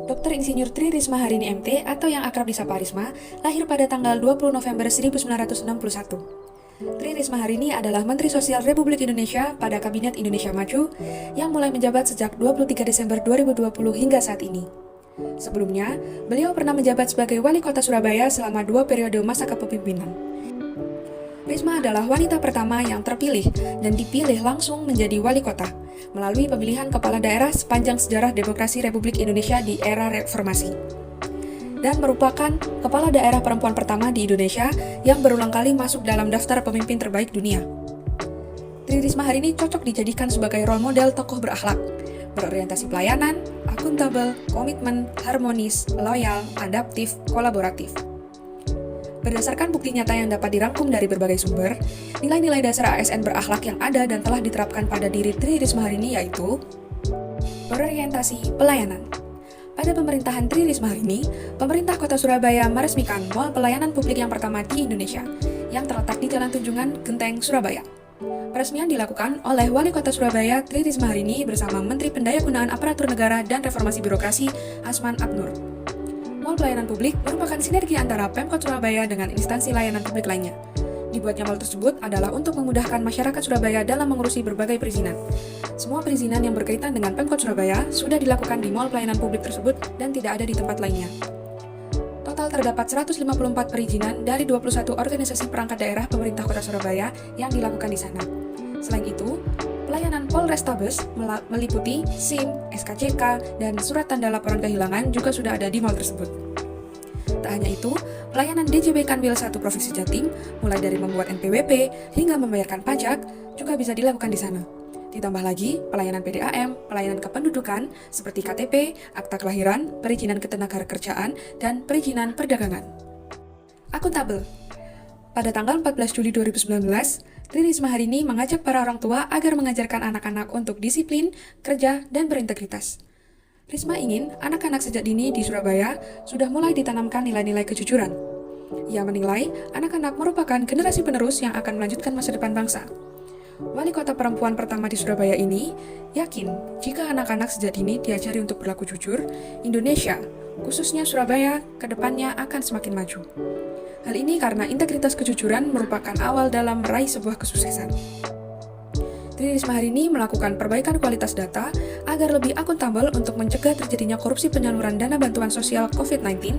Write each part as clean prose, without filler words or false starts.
Dr. Insinyur Tri Risma Harini MT atau yang akrab disapa Risma, lahir pada tanggal 20 November 1961. Tri Risma Harini adalah Menteri Sosial Republik Indonesia pada Kabinet Indonesia Maju yang mulai menjabat sejak 23 Desember 2020 hingga saat ini. Sebelumnya, beliau pernah menjabat sebagai Wali Kota Surabaya selama 2 periode masa kepemimpinan. Risma adalah wanita pertama yang terpilih dan dipilih langsung menjadi wali kota melalui pemilihan kepala daerah sepanjang sejarah demokrasi Republik Indonesia di era reformasi. Dan merupakan kepala daerah perempuan pertama di Indonesia yang berulang kali masuk dalam daftar pemimpin terbaik dunia. Tri Risma Harini cocok dijadikan sebagai role model tokoh berakhlak, berorientasi pelayanan, akuntabel, komitmen, harmonis, loyal, adaptif, kolaboratif. Berdasarkan bukti nyata yang dapat dirangkum dari berbagai sumber, nilai-nilai dasar ASN berakhlak yang ada dan telah diterapkan pada diri Tri Risma Harini yaitu berorientasi pelayanan. Pada pemerintahan Tri Risma Harini, pemerintah Kota Surabaya meresmikan Mall Pelayanan Publik yang pertama di Indonesia, yang terletak di Jalan Tunjungan, Genteng, Surabaya. Peresmian dilakukan oleh Wali Kota Surabaya Tri Risma Harini bersama Menteri Pendayagunaan Aparatur Negara dan Reformasi Birokrasi Asman Abnur. Mall Pelayanan Publik merupakan sinergi antara Pemkot Surabaya dengan instansi layanan publik lainnya. Dibuatnya mall tersebut adalah untuk memudahkan masyarakat Surabaya dalam mengurusi berbagai perizinan. Semua perizinan yang berkaitan dengan Pemkot Surabaya sudah dilakukan di Mall Pelayanan Publik tersebut dan tidak ada di tempat lainnya. Total terdapat 154 perizinan dari 21 organisasi perangkat daerah pemerintah Kota Surabaya yang dilakukan di sana. Selain itu, pelayanan Polrestabes meliputi SIM, SKCK, dan surat tanda laporan kehilangan juga sudah ada di mall tersebut. Tak hanya itu, pelayanan DJB Kanwil 1 Provinsi Jatim, mulai dari membuat NPWP hingga membayarkan pajak, juga bisa dilakukan di sana. Ditambah lagi, pelayanan PDAM, pelayanan kependudukan, seperti KTP, akta kelahiran, perizinan ketenagakerjaan, dan perizinan perdagangan. Akuntabel. Pada tanggal 14 Juli 2019, Tri Risma Harini mengajak para orang tua agar mengajarkan anak-anak untuk disiplin, kerja, dan berintegritas. Risma ingin anak-anak sejak dini di Surabaya sudah mulai ditanamkan nilai-nilai kejujuran. Ia menilai anak-anak merupakan generasi penerus yang akan melanjutkan masa depan bangsa. Wali kota perempuan pertama di Surabaya ini yakin jika anak-anak sejak dini diajari untuk berlaku jujur, Indonesia, khususnya Surabaya, ke depannya akan semakin maju. Hal ini karena integritas kejujuran merupakan awal dalam meraih sebuah kesuksesan. Tri Risma Harini melakukan perbaikan kualitas data agar lebih akuntabel untuk mencegah terjadinya korupsi penyaluran dana bantuan sosial COVID-19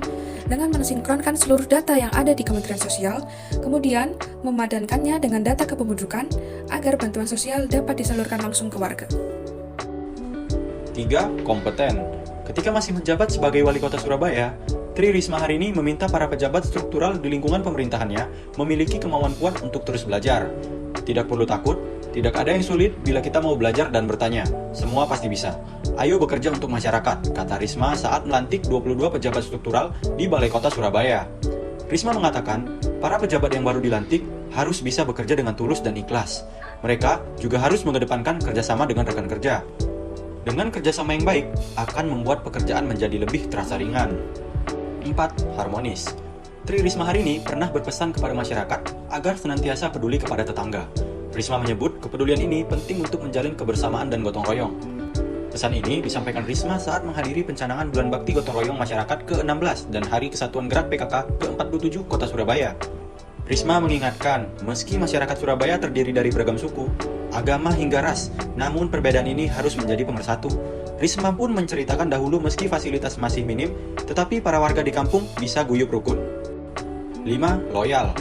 dengan mensinkronkan seluruh data yang ada di Kementerian Sosial, kemudian memadankannya dengan data kependudukan agar bantuan sosial dapat disalurkan langsung ke warga. 3. Kompeten. Ketika masih menjabat sebagai Wali Kota Surabaya, Tri Risma Harini meminta para pejabat struktural di lingkungan pemerintahannya memiliki kemauan kuat untuk terus belajar. Tidak perlu takut, tidak ada yang sulit bila kita mau belajar dan bertanya. Semua pasti bisa. Ayo bekerja untuk masyarakat, kata Risma saat melantik 22 pejabat struktural di Balai Kota Surabaya. Risma mengatakan, para pejabat yang baru dilantik harus bisa bekerja dengan tulus dan ikhlas. Mereka juga harus mengedepankan kerjasama dengan rekan kerja. Dengan kerjasama yang baik, akan membuat pekerjaan menjadi lebih terasa ringan. 4. Harmonis. Tri Risma Harini pernah berpesan kepada masyarakat agar senantiasa peduli kepada tetangga. Risma menyebut kepedulian ini penting untuk menjalin kebersamaan dan gotong royong. Pesan ini disampaikan Risma saat menghadiri pencanangan Bulan Bakti Gotong Royong Masyarakat ke-16 dan Hari Kesatuan Gerak PKK ke-47 Kota Surabaya. Risma mengingatkan, meski masyarakat Surabaya terdiri dari beragam suku, agama hingga ras, namun perbedaan ini harus menjadi pemersatu. Risma pun menceritakan dahulu meski fasilitas masih minim, tetapi para warga di kampung bisa guyup rukun. 5. Loyal.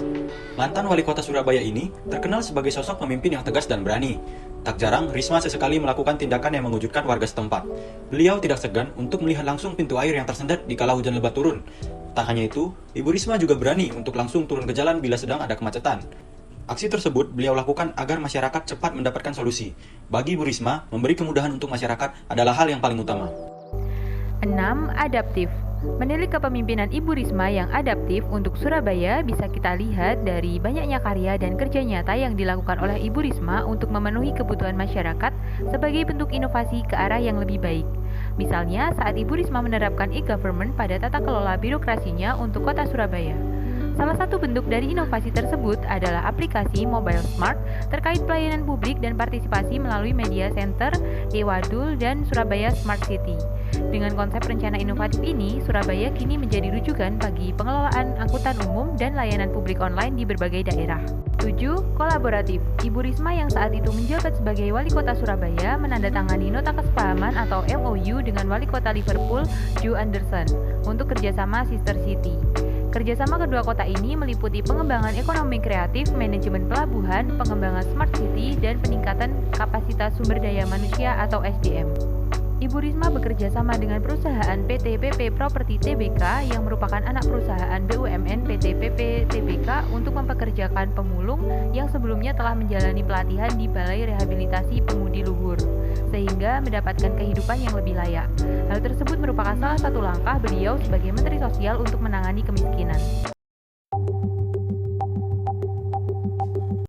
Mantan Wali Kota Surabaya ini terkenal sebagai sosok pemimpin yang tegas dan berani. Tak jarang, Risma sesekali melakukan tindakan yang mengejutkan warga setempat. Beliau tidak segan untuk melihat langsung pintu air yang tersendat di kala hujan lebat turun. Tak hanya itu, Ibu Risma juga berani untuk langsung turun ke jalan bila sedang ada kemacetan. Aksi tersebut beliau lakukan agar masyarakat cepat mendapatkan solusi. Bagi Ibu Risma, memberi kemudahan untuk masyarakat adalah hal yang paling utama. 6. Adaptif. Menilik kepemimpinan Ibu Risma yang adaptif untuk Surabaya bisa kita lihat dari banyaknya karya dan kerja nyata yang dilakukan oleh Ibu Risma untuk memenuhi kebutuhan masyarakat sebagai bentuk inovasi ke arah yang lebih baik. Misalnya saat Ibu Risma menerapkan e-government pada tata kelola birokrasinya untuk Kota Surabaya. Salah satu bentuk dari inovasi tersebut adalah aplikasi Mobile Smart terkait pelayanan publik dan partisipasi melalui media center, e-Wadul, dan Surabaya Smart City. Dengan konsep rencana inovatif ini, Surabaya kini menjadi rujukan bagi pengelolaan angkutan umum dan layanan publik online di berbagai daerah. 7. Kolaboratif. Ibu Risma yang saat itu menjabat sebagai Wali Kota Surabaya menandatangani nota kesepahaman atau MOU dengan Wali Kota Liverpool, Joe Anderson, untuk kerjasama Sister City. Kerjasama kedua kota ini meliputi pengembangan ekonomi kreatif, manajemen pelabuhan, pengembangan smart city, dan peningkatan kapasitas sumber daya manusia atau SDM. Ibu Risma bekerja sama dengan perusahaan PT PP Property Tbk yang merupakan anak perusahaan BUMN PT PP Tbk untuk mempekerjakan pemulung yang sebelumnya telah menjalani pelatihan di Balai Rehabilitasi Pemudi Luhur, sehingga mendapatkan kehidupan yang lebih layak. Hal tersebut merupakan salah satu langkah beliau sebagai Menteri Sosial untuk menangani kemiskinan.